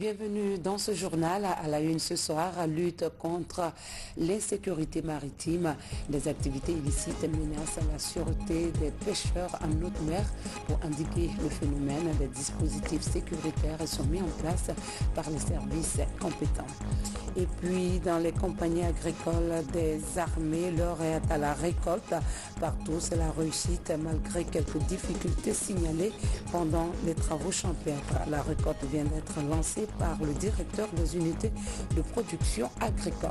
Bienvenue dans ce journal. À la une ce soir, lutte contre l'insécurité maritime. Des activités illicites menacent la sûreté des pêcheurs en haute mer. Pour indiquer le phénomène, des dispositifs sécuritaires sont mis en place par les services compétents. Et puis, dans les compagnies agricoles des armées, l'heure est à la récolte. Partout, c'est la réussite malgré quelques difficultés signalées pendant les travaux champêtres. La récolte vient d'être lancée par le directeur des unités de production agricole.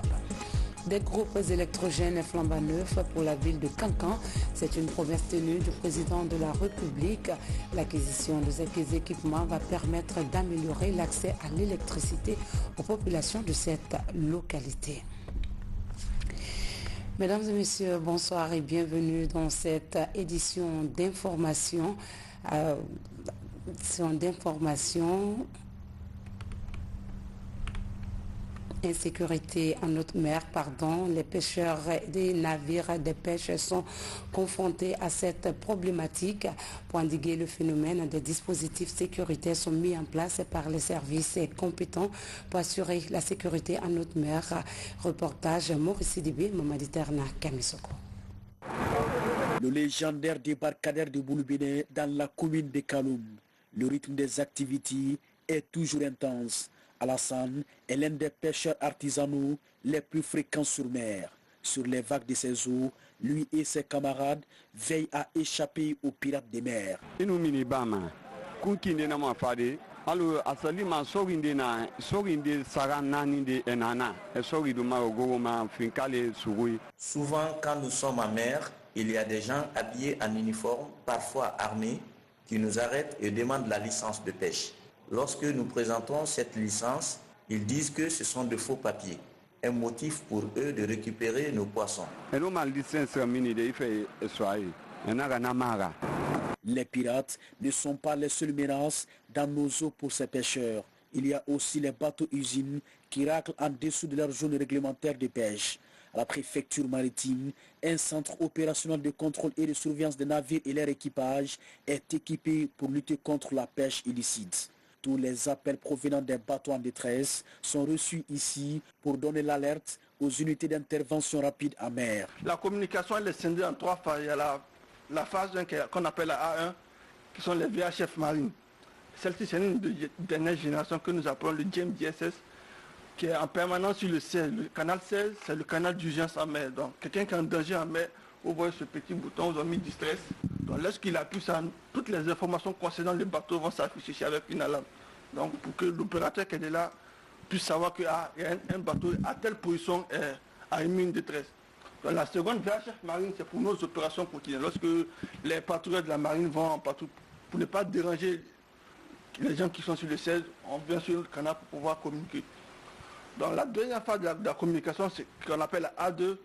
Des groupes électrogènes flambant neufs pour la ville de Cancan. C'est une promesse tenue du président de la République. L'acquisition de ces équipements va permettre d'améliorer l'accès à l'électricité aux populations de cette localité. Mesdames et messieurs, bonsoir et bienvenue dans cette édition d'information. Insécurité en haute mer, les pêcheurs des navires de pêche sont confrontés à cette problématique. Pour endiguer le phénomène, des dispositifs sécuritaires sont mis en place par les services compétents pour assurer la sécurité en haute mer. Reportage Maurice Sidibé, Mamadi Terna, Kamisoko. Le légendaire débarcadère de Boulbéné dans la commune de Kaloum. Le rythme des activités est toujours intense. Alassane est l'un des pêcheurs artisanaux les plus fréquents sur mer. Sur les vagues de ses eaux, lui et ses camarades veillent à échapper aux pirates des mers. Souvent, quand nous sommes en mer, il y a des gens habillés en uniforme, parfois armés, qui nous arrêtent et demandent la licence de pêche. Lorsque nous présentons cette licence, ils disent que ce sont de faux papiers, un motif pour eux de récupérer nos poissons. Les pirates ne sont pas les seules menaces dans nos eaux pour ces pêcheurs. Il y a aussi les bateaux-usines qui raclent en dessous de leur zone réglementaire de pêche. À la préfecture maritime, un centre opérationnel de contrôle et de surveillance des navires et leur équipage est équipé pour lutter contre la pêche illicite. Tous les appels provenant des bateaux en détresse sont reçus ici pour donner l'alerte aux unités d'intervention rapide en mer. La communication elle est scindée en trois phases. Il y a la phase 1 qu'on appelle la A1, qui sont les VHF marines. Celle-ci, c'est une dernière génération que nous appelons le GMDSS, qui est en permanence sur le 16. Le canal 16, c'est le canal d'urgence en mer. Donc, quelqu'un qui est en danger en mer, vous voyez ce petit bouton, vous avez mis distress. Donc, lorsqu'il appuie ça, toutes les informations concernant le bateau vont s'afficher ici avec une alarme. Donc, pour que l'opérateur qui est là puisse savoir qu'il y a un bateau à telle position a émis une détresse. Donc, la seconde VHF marine, c'est pour nos opérations quotidiennes. Lorsque les patrouilleurs de la marine vont partout, pour ne pas déranger les gens qui sont sur le 16, on vient sur le canal pour pouvoir communiquer. Donc la deuxième phase de la communication, c'est qu'on appelle la A2,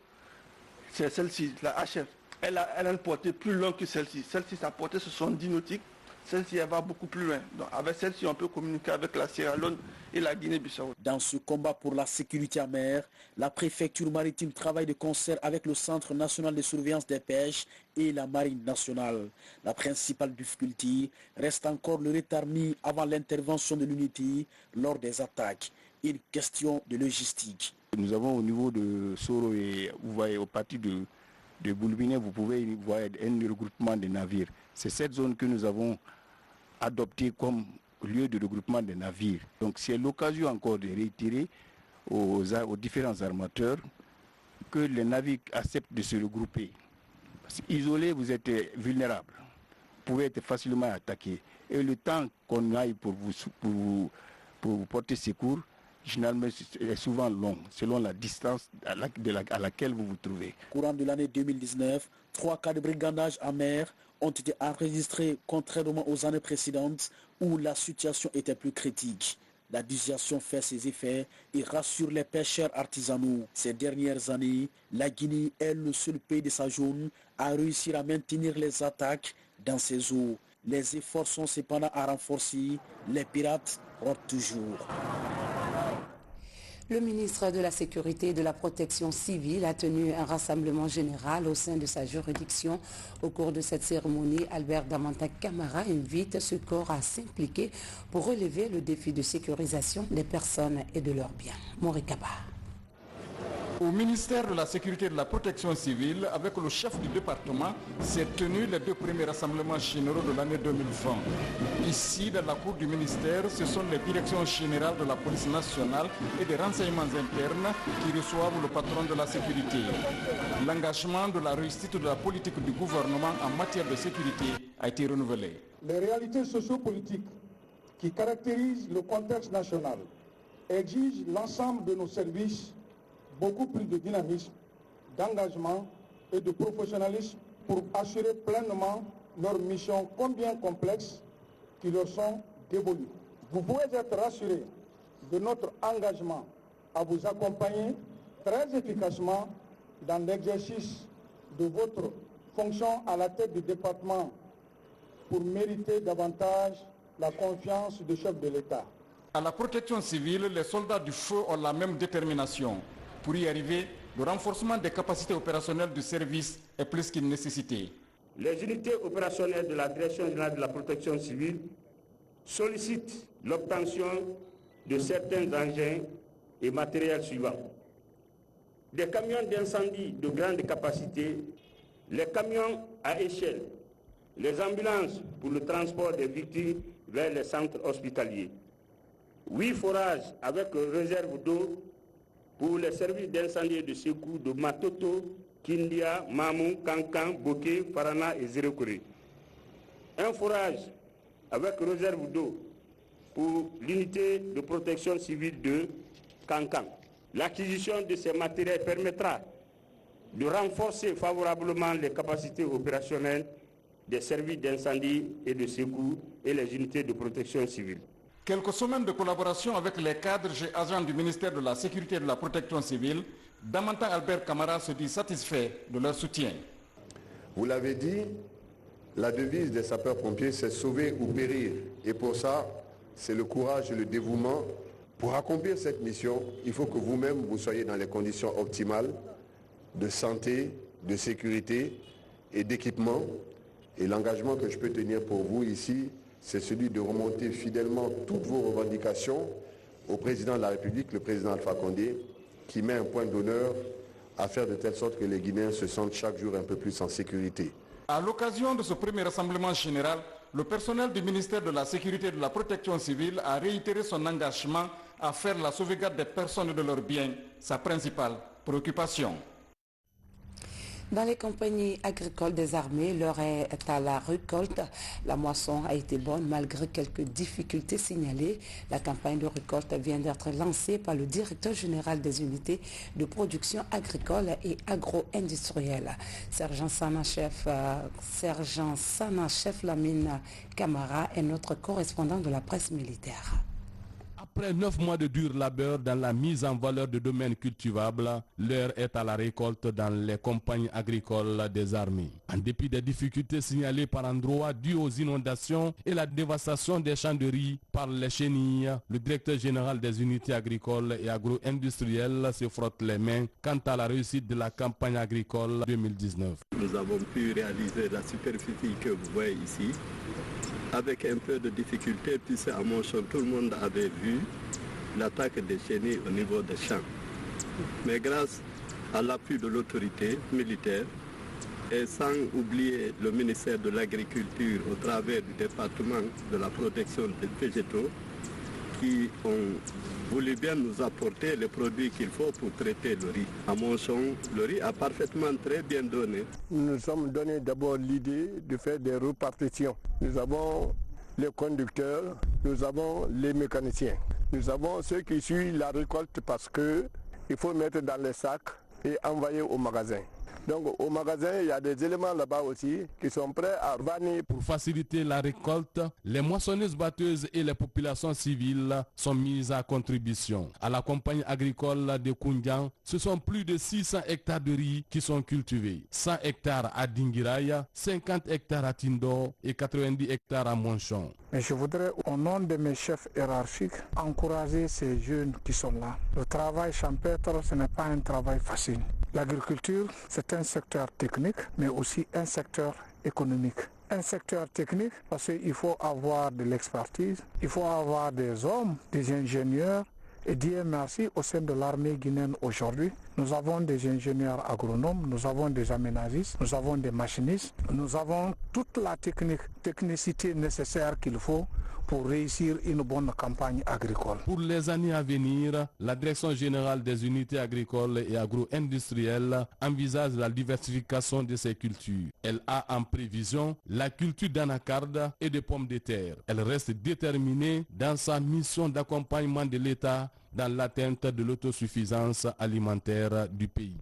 c'est celle-ci, la HF. Elle a une portée plus longue que celle-ci. Celle-ci, sa portée, ce sont 10 nautiques. Celle-ci, elle va beaucoup plus loin. Donc avec celle-ci, on peut communiquer avec la Sierra Leone et la Guinée-Bissau. Dans ce combat pour la sécurité en mer, la préfecture maritime travaille de concert avec le Centre national de surveillance des pêches et la Marine nationale. La principale difficulté reste encore le retard mis avant l'intervention de l'unité lors des attaques. Une question de logistique. Nous avons au niveau de Soro et vous voyez au parti de Boulbéné, vous pouvez voir un regroupement de navires. C'est cette zone que nous avons adoptée comme lieu de regroupement des navires. Donc c'est l'occasion encore de réitérer aux différents armateurs que les navires acceptent de se regrouper. Parce qu'isolés, vous êtes vulnérables. Vous pouvez être facilement attaqué. Et le temps qu'on aille pour vous porter secours, généralement, est souvent long, selon la distance à laquelle vous vous trouvez. Courant de l'année 2019, 3 cas de brigandage en mer ont été enregistrés contrairement aux années précédentes où la situation était plus critique. La dissuasion fait ses effets et rassure les pêcheurs artisanaux. Ces dernières années, la Guinée est le seul pays de sa zone à réussir à maintenir les attaques dans ses eaux. Les efforts sont cependant à renforcer. Les pirates rôdent toujours. Le ministre de la Sécurité et de la Protection civile a tenu un rassemblement général au sein de sa juridiction. Au cours de cette cérémonie, Albert Damanta Camara invite ce corps à s'impliquer pour relever le défi de sécurisation des personnes et de leurs biens. Morikaba. Au ministère de la Sécurité et de la Protection civile, avec le chef du département, s'est tenu les 2 premiers rassemblements généraux de l'année 2020. Ici, dans la cour du ministère, ce sont les directions générales de la police nationale et des renseignements internes qui reçoivent le patron de la sécurité. L'engagement de la réussite de la politique du gouvernement en matière de sécurité a été renouvelé. Les réalités sociopolitiques qui caractérisent le contexte national exigent l'ensemble de nos services beaucoup plus de dynamisme, d'engagement et de professionnalisme pour assurer pleinement leurs missions combien complexes qui leur sont dévolues. Vous pouvez être rassurés de notre engagement à vous accompagner très efficacement dans l'exercice de votre fonction à la tête du département pour mériter davantage la confiance du chef de l'État. À la protection civile, les soldats du feu ont la même détermination. Pour y arriver, le renforcement des capacités opérationnelles du service est plus qu'une nécessité. Les unités opérationnelles de la Direction générale de la protection civile sollicitent l'obtention de certains engins et matériels suivants. Des camions d'incendie de grande capacité, les camions à échelle, les ambulances pour le transport des victimes vers les centres hospitaliers, 8 forages avec réserve d'eau pour les services d'incendie et de secours de Matoto, Kindia, Mamou, Kankan, Boké, Farana et Zérekore. Un forage avec réserve d'eau pour l'unité de protection civile de Kankan. L'acquisition de ces matériels permettra de renforcer favorablement les capacités opérationnelles des services d'incendie et de secours et les unités de protection civile. Quelques semaines de collaboration avec les cadres et agents du ministère de la Sécurité et de la Protection civile, Damanta Albert Camara se dit satisfait de leur soutien. Vous l'avez dit, la devise des sapeurs-pompiers, c'est sauver ou périr. Et pour ça, c'est le courage et le dévouement. Pour accomplir cette mission, il faut que vous-même, vous soyez dans les conditions optimales de santé, de sécurité et d'équipement. Et l'engagement que je peux tenir pour vous ici, c'est celui de remonter fidèlement toutes vos revendications au président de la République, le président Alpha Condé, qui met un point d'honneur à faire de telle sorte que les Guinéens se sentent chaque jour un peu plus en sécurité. À l'occasion de ce premier rassemblement général, le personnel du ministère de la Sécurité et de la Protection civile a réitéré son engagement à faire la sauvegarde des personnes et de leurs biens, sa principale préoccupation. Dans les compagnies agricoles des armées, l'heure est à la récolte. La moisson a été bonne malgré quelques difficultés signalées. La campagne de récolte vient d'être lancée par le directeur général des unités de production agricole et agro-industrielle. Sergent Sana-chef Lamine Camara est notre correspondant de la presse militaire. Après 9 mois de dur labeur dans la mise en valeur de domaines cultivables, l'heure est à la récolte dans les compagnies agricoles des armées. En dépit des difficultés signalées par endroits dues aux inondations et la dévastation des champs de riz par les chenilles, le directeur général des unités agricoles et agro-industrielles se frotte les mains quant à la réussite de la campagne agricole 2019. Nous avons pu réaliser la superficie que vous voyez ici, avec un peu de difficulté, puisque à Monchon, tout le monde avait vu l'attaque des chenilles au niveau des champs. Mais grâce à l'appui de l'autorité militaire, et sans oublier le ministère de l'Agriculture au travers du département de la protection des végétaux, qui ont voulu bien nous apporter les produits qu'il faut pour traiter le riz. À Monchon, le riz a parfaitement très bien donné. Nous nous sommes donné d'abord l'idée de faire des repartitions. Nous avons les conducteurs, nous avons les mécaniciens. Nous avons ceux qui suivent la récolte parce qu'il faut mettre dans les sacs et envoyer au magasin. Donc au magasin, il y a des éléments là-bas aussi qui sont prêts à vanner. Pour faciliter la récolte, les moissonneuses-batteuses et les populations civiles sont mises à contribution. À la compagnie agricole de Koundian, ce sont plus de 600 hectares de riz qui sont cultivés. 100 hectares à Dingiraya, 50 hectares à Tindo et 90 hectares à Monchon. Mais je voudrais, au nom de mes chefs hiérarchiques, encourager ces jeunes qui sont là. Le travail champêtre, ce n'est pas un travail facile. L'agriculture, c'est un secteur technique, mais aussi un secteur économique. Un secteur technique parce qu'il faut avoir de l'expertise, il faut avoir des hommes, des ingénieurs. Et Dieu merci, au sein de l'armée guinéenne aujourd'hui, nous avons des ingénieurs agronomes, nous avons des aménagistes, nous avons des machinistes, nous avons toute la technicité nécessaire qu'il faut pour réussir une bonne campagne agricole. Pour les années à venir, la Direction générale des unités agricoles et agro-industrielles envisage la diversification de ces cultures. Elle a en prévision la culture d'anacarde et de pommes de terre. Elle reste déterminée dans sa mission d'accompagnement de l'État dans l'atteinte de l'autosuffisance alimentaire du pays.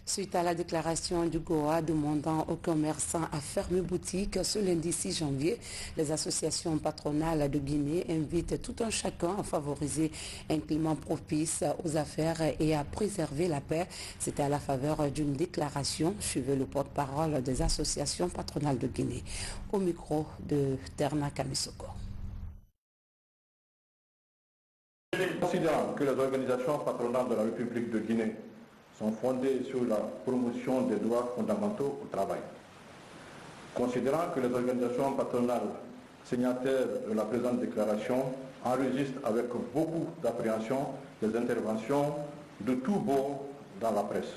Suite à la déclaration du GOA demandant aux commerçants à fermer boutique ce lundi 6 janvier, les associations patronales de Guinée invitent tout un chacun à favoriser un climat propice aux affaires et à préserver la paix. C'était à la faveur d'une déclaration, suivait le porte-parole des associations patronales de Guinée. Au micro de Terna Kamisoko. Considérant que les organisations patronales de la République de Guinée sont fondées sur la promotion des droits fondamentaux au travail. Considérant que les organisations patronales signataires de la présente déclaration enregistrent avec beaucoup d'appréhension les interventions de tous bords dans la presse.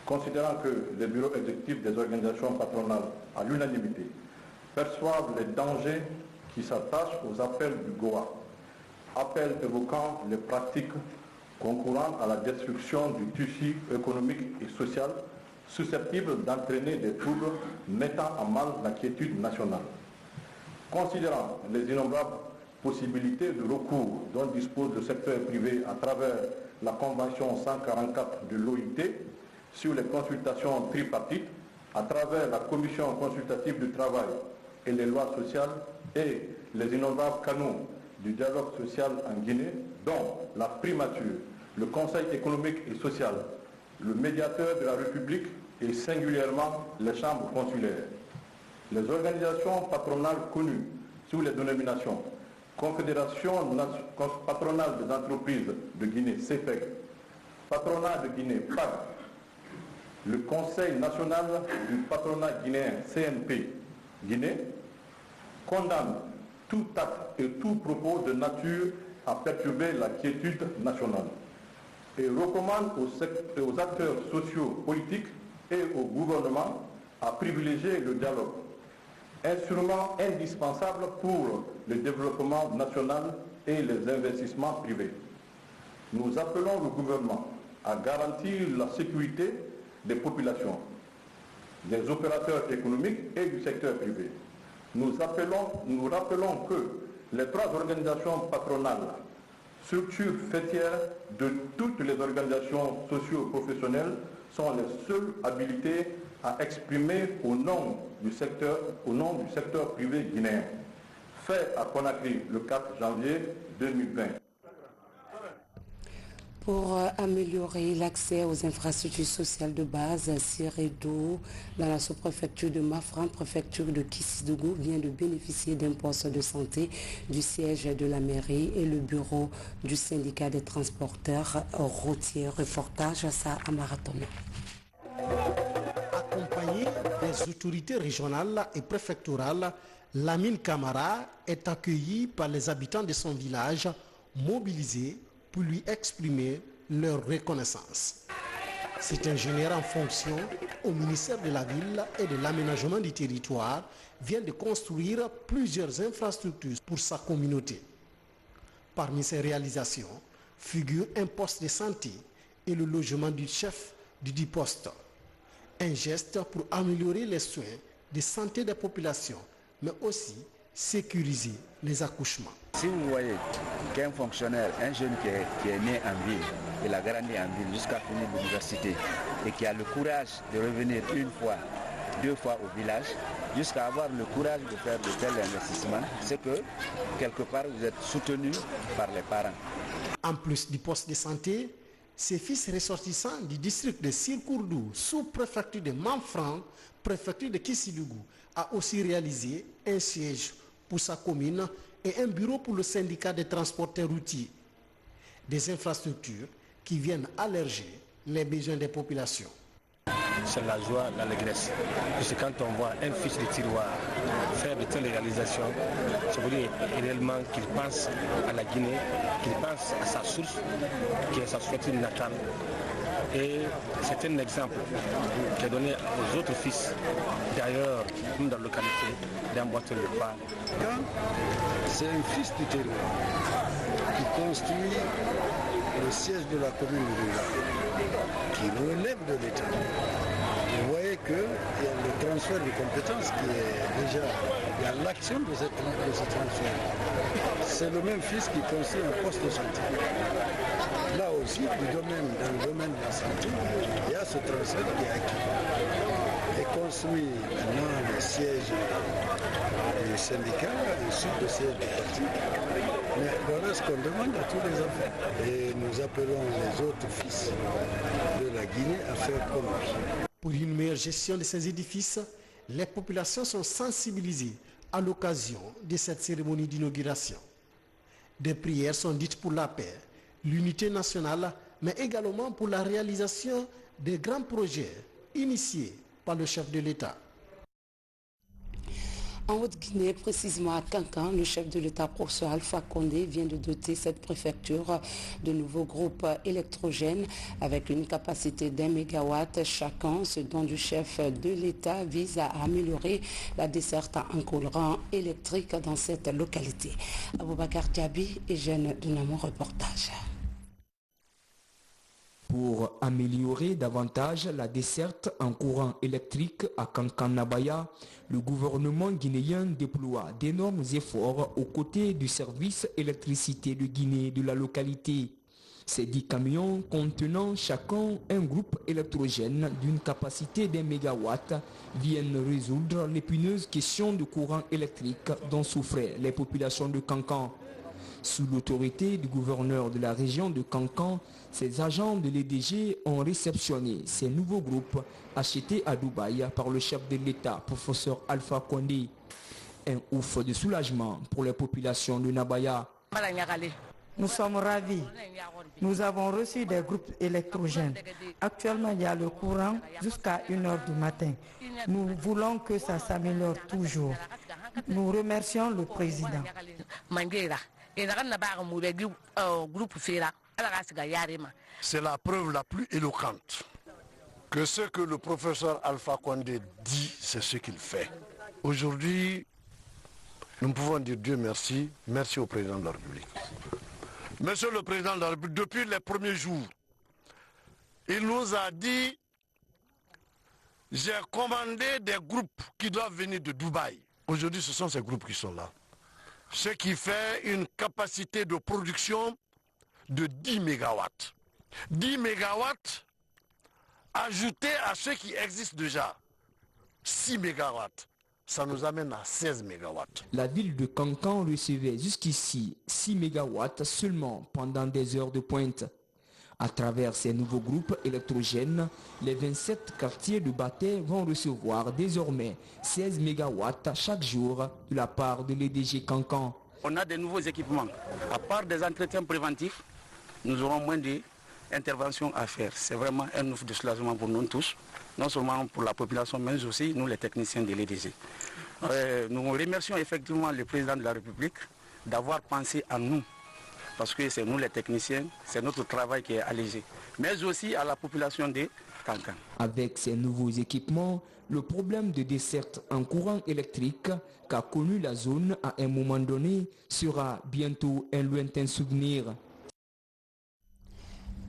Considérant que les bureaux exécutifs des organisations patronales, à l'unanimité, perçoivent les dangers qui s'attachent aux appels du GOA, appels évoquant les pratiques concourant à la destruction du tissu économique et social susceptible d'entraîner des troubles mettant en mal la quiétude nationale. Considérant les innombrables possibilités de recours dont dispose le secteur privé à travers la Convention 144 de l'OIT sur les consultations tripartites, à travers la Commission consultative du travail et les lois sociales et les innombrables canaux du dialogue social en Guinée, dont la primature, le Conseil économique et social, le médiateur de la République et singulièrement les chambres consulaires. Les organisations patronales connues sous les dénominations Confédération patronale des entreprises de Guinée, CEPEG, Patronat de Guinée, PAG, le Conseil national du patronat guinéen, CNP, Guinée, condamnent tout acte et tout propos de nature à perturber la quiétude nationale et recommande aux acteurs sociaux, politiques et au gouvernement à privilégier le dialogue, instrument indispensable pour le développement national et les investissements privés. Nous appelons le gouvernement à garantir la sécurité des populations, des opérateurs économiques et du secteur privé. Nous rappelons que les trois organisations patronales, structures faîtières de toutes les organisations socio-professionnelles, sont les seules habilitées à exprimer au nom du secteur privé guinéen. Fait à Conakry le 4 janvier 2020. Pour améliorer l'accès aux infrastructures sociales de base, Siredo, dans la sous-préfecture de Mafran, préfecture de Kissidougou, vient de bénéficier d'un poste de santé du siège de la mairie et le bureau du syndicat des transporteurs routiers. Reportage à ça à Marathon. Accompagné des autorités régionales et préfectorales, Lamine Camara est accueilli par les habitants de son village, mobilisés pour lui exprimer leur reconnaissance. Cet ingénieur en fonction au ministère de la Ville et de l'Aménagement du territoire vient de construire plusieurs infrastructures pour sa communauté. Parmi ses réalisations figure un poste de santé et le logement du chef du dit poste. Un geste pour améliorer les soins de santé des populations, mais aussi sécuriser les accouchements. Si vous voyez qu'un fonctionnaire, un jeune qui est né en ville, il a grandi en ville jusqu'à finir l'université, et qui a le courage de revenir une fois, 2 fois au village, jusqu'à avoir le courage de faire de tels investissements, c'est que quelque part vous êtes soutenu par les parents. En plus du poste de santé, ses fils ressortissants du district de Sirkourdou, sous-préfecture de Manfran, préfecture de Kissidougou, a aussi réalisé un siège pour sa commune et un bureau pour le syndicat des transporteurs routiers. Des infrastructures qui viennent alléger les besoins des populations. C'est la joie, l'allégresse. Parce que quand on voit un fils de tiroir faire de telles réalisations, ça veut dire réellement qu'il pense à la Guinée, qu'il pense à sa source, qui est sa société natale. Et c'est un exemple qui est donné aux autres fils d'ailleurs, comme dans la localité, d'emboîter le pas. Quand c'est un fils du terroir qui construit le siège de la commune rurale, qui relève de l'État, vous voyez qu'il y a le transfert de compétences qui est déjà, il y a l'action de ce transfert. C'est le même fils qui construit un poste de santé. Là aussi, dans le domaine de la santé, il y a ce transfert qui est acquis. Et construit maintenant le siège du syndicat, ensuite le siège du parti. Mais voilà ce qu'on demande à tous les enfants. Et nous appelons les autres fils de la Guinée à faire comme lui. Pour une meilleure gestion de ces édifices, les populations sont sensibilisées à l'occasion de cette cérémonie d'inauguration. Des prières sont dites pour la paix, l'unité nationale, mais également pour la réalisation des grands projets initiés par le chef de l'État. En Haute-Guinée, précisément à Kankan, le chef de l'État, professeur Alpha Condé, vient de doter cette préfecture de nouveaux groupes électrogènes avec une capacité d'1 mégawatt chacun. Ce dont du chef de l'État vise à améliorer la desserte en courant électrique dans cette localité. Aboubakar Diaby et Jeanne Dunamo, reportage. Pour améliorer davantage la desserte en courant électrique à Kankan-Nabaya, le gouvernement guinéen déploie d'énormes efforts aux côtés du service électricité de Guinée de la localité. Ces 10 camions contenant chacun un groupe électrogène d'une capacité d'1 mégawatt viennent résoudre l'épineuse question de courant électrique dont souffraient les populations de Kankan. Sous l'autorité du gouverneur de la région de Kankan, ces agents de l'EDG ont réceptionné ces nouveaux groupes achetés à Dubaï par le chef de l'État, professeur Alpha Condé. Un ouf de soulagement pour les populations de Nabaya. Nous sommes ravis. Nous avons reçu des groupes électrogènes. Actuellement, il y a le courant jusqu'à 1h du matin. Nous voulons que ça s'améliore toujours. Nous remercions le président. C'est la preuve la plus éloquente que ce que le professeur Alpha Condé dit, c'est ce qu'il fait. Aujourd'hui, nous pouvons dire Dieu merci, merci au président de la République. Monsieur le président de la République, depuis les premiers jours, il nous a dit, j'ai commandé des groupes qui doivent venir de Dubaï. Aujourd'hui, ce sont ces groupes qui sont là. Ce qui fait une capacité de production de 10 mégawatts. 10 mégawatts ajoutés à ceux qui existent déjà. 6 mégawatts. Ça nous amène à 16 mégawatts. La ville de Kankan recevait jusqu'ici 6 mégawatts seulement pendant des heures de pointe. À travers ces nouveaux groupes électrogènes, les 27 quartiers de Baté vont recevoir désormais 16 mégawatts chaque jour de la part de l'EDG Kankan. On a de nouveaux équipements. À part des entretiens préventifs, nous aurons moins d'interventions à faire. C'est vraiment un ouf de soulagement pour nous tous, non seulement pour la population, mais aussi nous les techniciens de l'EDG. Nous remercions effectivement le président de la République d'avoir pensé à nous. Parce que c'est nous les techniciens, c'est notre travail qui est allégé. Mais aussi à la population de Kankan. Avec ces nouveaux équipements, le problème de desserte en courant électrique qu'a connu la zone à un moment donné sera bientôt un lointain souvenir.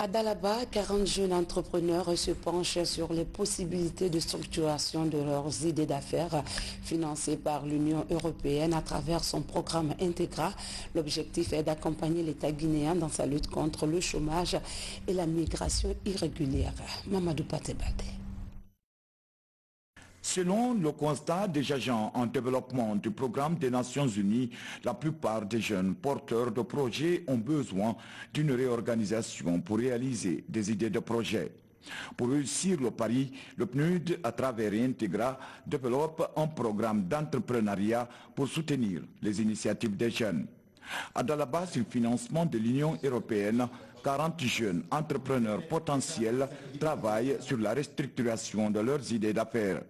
À Dalaba, 40 jeunes entrepreneurs se penchent sur les possibilités de structuration de leurs idées d'affaires financées par l'Union européenne à travers son programme Integra. L'objectif est d'accompagner l'État guinéen dans sa lutte contre le chômage et la migration irrégulière. Mamadou Patebade. Selon le constat des agents en développement du programme des Nations Unies, la plupart des jeunes porteurs de projets ont besoin d'une réorganisation pour réaliser des idées de projets. Pour réussir le pari, le PNUD, à travers Integra, développe un programme d'entrepreneuriat pour soutenir les initiatives des jeunes. À Dalaba, sur le financement de l'Union européenne, 40 jeunes entrepreneurs potentiels travaillent sur la restructuration de leurs idées d'affaires.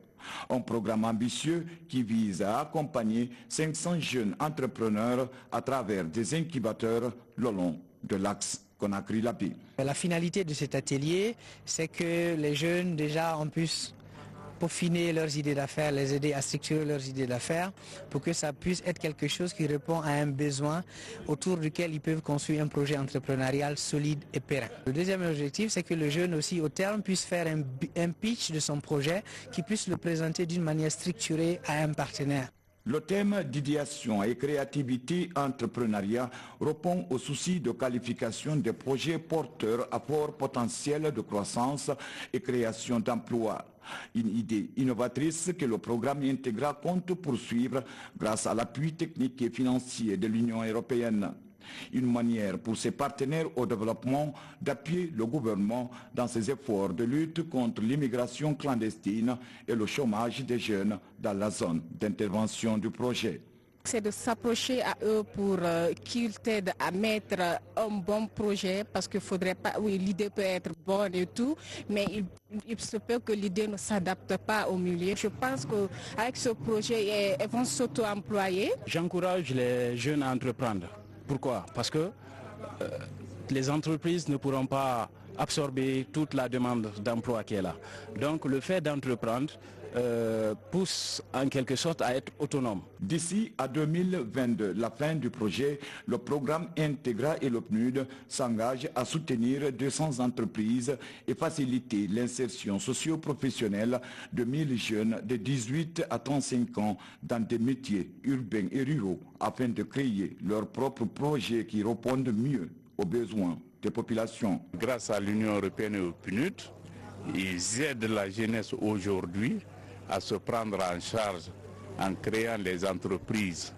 Un programme ambitieux qui vise à accompagner 500 jeunes entrepreneurs à travers des incubateurs le long de l'axe Conakry-Lapi. La finalité de cet atelier, c'est que les jeunes déjà en puissent peaufiner leurs idées d'affaires, les aider à structurer leurs idées d'affaires pour que ça puisse être quelque chose qui répond à un besoin autour duquel ils peuvent construire un projet entrepreneurial solide et pérenne. Le deuxième objectif, c'est que le jeune aussi au terme puisse faire un pitch de son projet, qui puisse le présenter d'une manière structurée à un partenaire. Le thème d'idéation et créativité entrepreneuriat répond au souci de qualification des projets porteurs à fort potentiel de croissance et création d'emplois. Une idée innovatrice que le programme Integra compte poursuivre grâce à l'appui technique et financier de l'Union européenne. Une manière pour ses partenaires au développement d'appuyer le gouvernement dans ses efforts de lutte contre l'immigration clandestine et le chômage des jeunes dans la zone d'intervention du projet. C'est de s'approcher à eux pour qu'ils t'aident à mettre un bon projet, parce qu'il faudrait pas, oui, l'idée peut être bonne et tout, mais il se peut que l'idée ne s'adapte pas au milieu. Je pense qu'avec ce projet, ils vont s'auto-employer. J'encourage les jeunes à entreprendre. Pourquoi? Parce que les entreprises ne pourront pas absorber toute la demande d'emploi qui est là. Donc le fait d'entreprendre pousse en quelque sorte à être autonome. D'ici à 2022, la fin du projet, le programme Integra et le PNUD s'engagent à soutenir 200 entreprises et faciliter l'insertion socio-professionnelle de 1000 jeunes de 18 à 35 ans dans des métiers urbains et ruraux afin de créer leurs propres projets qui répondent mieux aux besoins des populations. Grâce à l'Union européenne et au PNUD, ils aident la jeunesse aujourd'hui à se prendre en charge en créant les entreprises.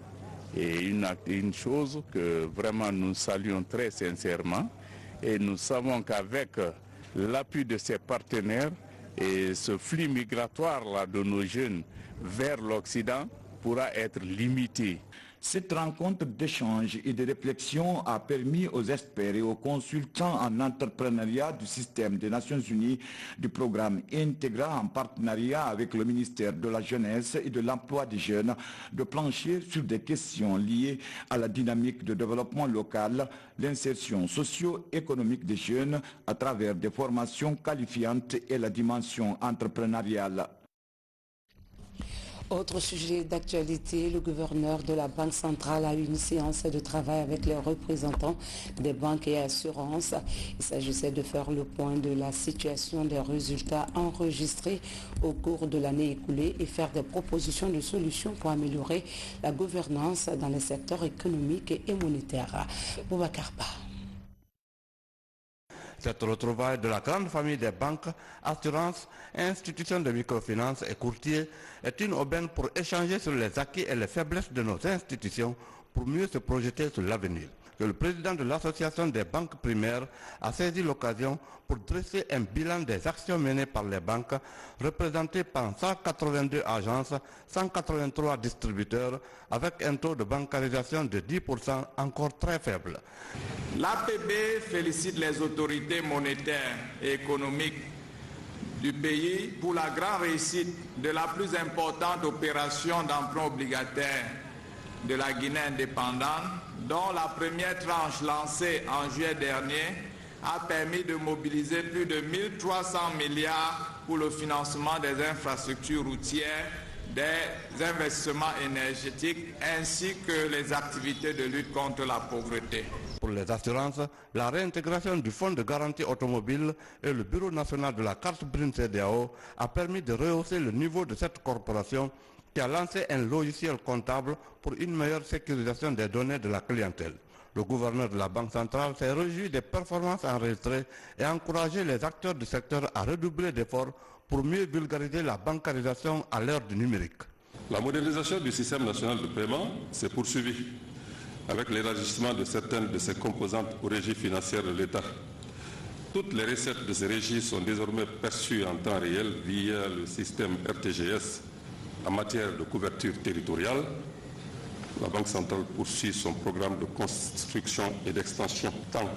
Et une chose que vraiment nous saluons très sincèrement, et nous savons qu'avec l'appui de ces partenaires et ce flux migratoire là de nos jeunes vers l'Occident pourra être limité. Cette rencontre d'échange et de réflexion a permis aux experts et aux consultants en entrepreneuriat du système des Nations Unies du programme Integra en partenariat avec le ministère de la Jeunesse et de l'Emploi des Jeunes de plancher sur des questions liées à la dynamique de développement local, l'insertion socio-économique des jeunes à travers des formations qualifiantes et la dimension entrepreneuriale. Autre sujet d'actualité, le gouverneur de la Banque centrale a eu une séance de travail avec les représentants des banques et assurances. Il s'agissait de faire le point de la situation des résultats enregistrés au cours de l'année écoulée et faire des propositions de solutions pour améliorer la gouvernance dans les secteurs économiques et monétaires. Boubacar Ba. Cette retrouvaille de la grande famille des banques, assurances, institutions de microfinance et courtiers est une aubaine pour échanger sur les acquis et les faiblesses de nos institutions pour mieux se projeter sur l'avenir. Que le président de l'association des banques primaires a saisi l'occasion pour dresser un bilan des actions menées par les banques, représentées par 182 agences, 183 distributeurs, avec un taux de bancarisation de 10% encore très faible. L'APB félicite les autorités monétaires et économiques du pays pour la grande réussite de la plus importante opération d'emprunt obligataire de la Guinée indépendante, dont la première tranche lancée en juillet dernier a permis de mobiliser plus de 1300 milliards pour le financement des infrastructures routières, des investissements énergétiques ainsi que les activités de lutte contre la pauvreté. Pour les assurances, la réintégration du fonds de garantie automobile et le Bureau national de la carte brune CEDEAO a permis de rehausser le niveau de cette corporation qui a lancé un logiciel comptable pour une meilleure sécurisation des données de la clientèle. Le gouverneur de la Banque centrale s'est réjoui des performances enregistrées et a encouragé les acteurs du secteur à redoubler d'efforts pour mieux vulgariser la bancarisation à l'ère du numérique. La modernisation du système national de paiement s'est poursuivie avec l'élargissement de certaines de ses composantes aux régies financières de l'État. Toutes les recettes de ces régies sont désormais perçues en temps réel via le système RTGS en matière de couverture territoriale. La Banque centrale poursuit son programme de construction et d'extension tant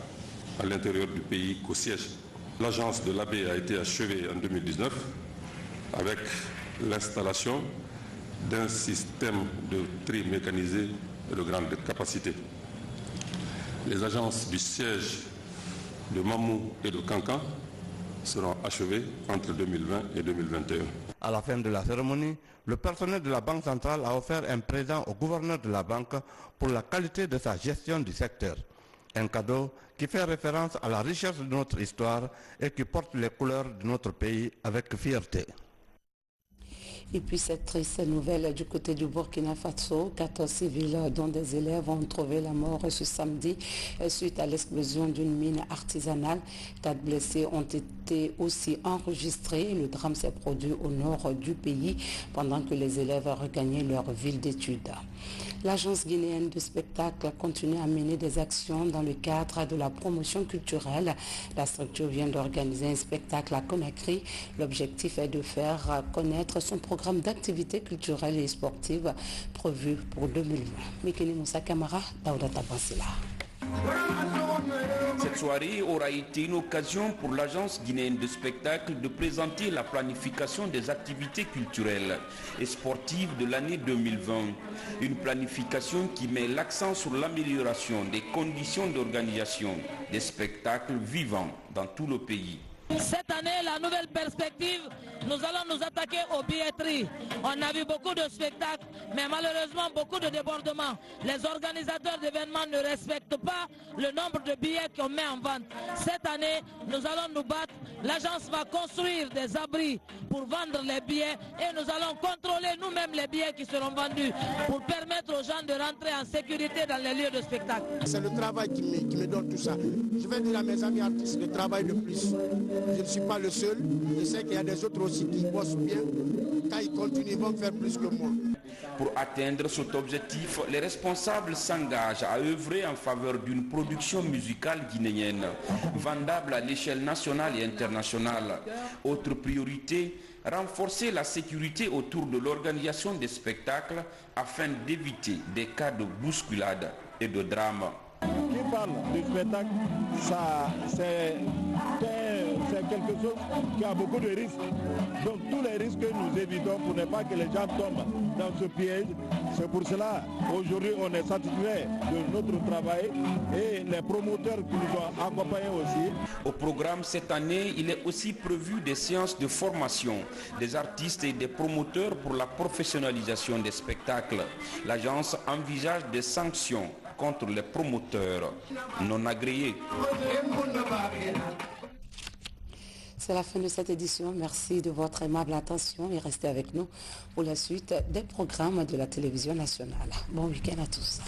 à l'intérieur du pays qu'au siège. L'agence de l'AB a été achevée en 2019 avec l'installation d'un système de tri mécanisé de grande capacité. Les agences du siège de Mamou et de Kankan seront achevées entre 2020 et 2021. À la fin de la cérémonie, le personnel de la Banque centrale a offert un présent au gouverneur de la banque pour la qualité de sa gestion du secteur. Un cadeau qui fait référence à la richesse de notre histoire et qui porte les couleurs de notre pays avec fierté. Et puis cette triste nouvelle du côté du Burkina Faso, 14 civils dont des élèves ont trouvé la mort ce samedi suite à l'explosion d'une mine artisanale. 4 blessés ont été aussi enregistrés. Le drame s'est produit au nord du pays pendant que les élèves regagnaient leur ville d'études. L'agence guinéenne de spectacle continue à mener des actions dans le cadre de la promotion culturelle. La structure vient d'organiser un spectacle à Conakry. L'objectif est de faire connaître son programme d'activités culturelles et sportives prévu pour 2020. Mikini Moussa Kamara, Daouda Tabansila. Cette soirée aura été une occasion pour l'agence guinéenne de spectacle de présenter la planification des activités culturelles et sportives de l'année 2020. Une planification qui met l'accent sur l'amélioration des conditions d'organisation des spectacles vivants dans tout le pays. Cette année, la nouvelle perspective, nous allons nous attaquer aux billetteries. On a vu beaucoup de spectacles, mais malheureusement beaucoup de débordements. Les organisateurs d'événements ne respectent pas le nombre de billets qu'on met en vente. Cette année, nous allons nous battre. L'agence va construire des abris pour vendre les billets et nous allons contrôler nous-mêmes les billets qui seront vendus pour permettre aux gens de rentrer en sécurité dans les lieux de spectacle. C'est le travail qui me donne tout ça. Je vais dire à mes amis artistes de travailler le plus. Je ne suis pas le seul, je sais qu'il y a des autres aussi qui bossent bien. Quand ils continuent, ils vont faire plus que moi. Pour atteindre cet objectif, les responsables s'engagent à œuvrer en faveur d'une production musicale guinéenne, vendable à l'échelle nationale et internationale. Autre priorité, renforcer la sécurité autour de l'organisation des spectacles afin d'éviter des cas de bousculade et de drame. Qui parle du spectacle, ça c'est quelque chose qui a beaucoup de risques. Donc tous les risques que nous évitons pour ne pas que les gens tombent dans ce piège. C'est pour cela aujourd'hui on est satisfait de notre travail et les promoteurs qui nous ont accompagnés aussi. Au programme cette année, il est aussi prévu des séances de formation des artistes et des promoteurs pour la professionnalisation des spectacles. L'agence envisage des sanctions contre les promoteurs non agréés. C'est la fin de cette édition. Merci de votre aimable attention et restez avec nous pour la suite des programmes de la télévision nationale. Bon week-end à tous.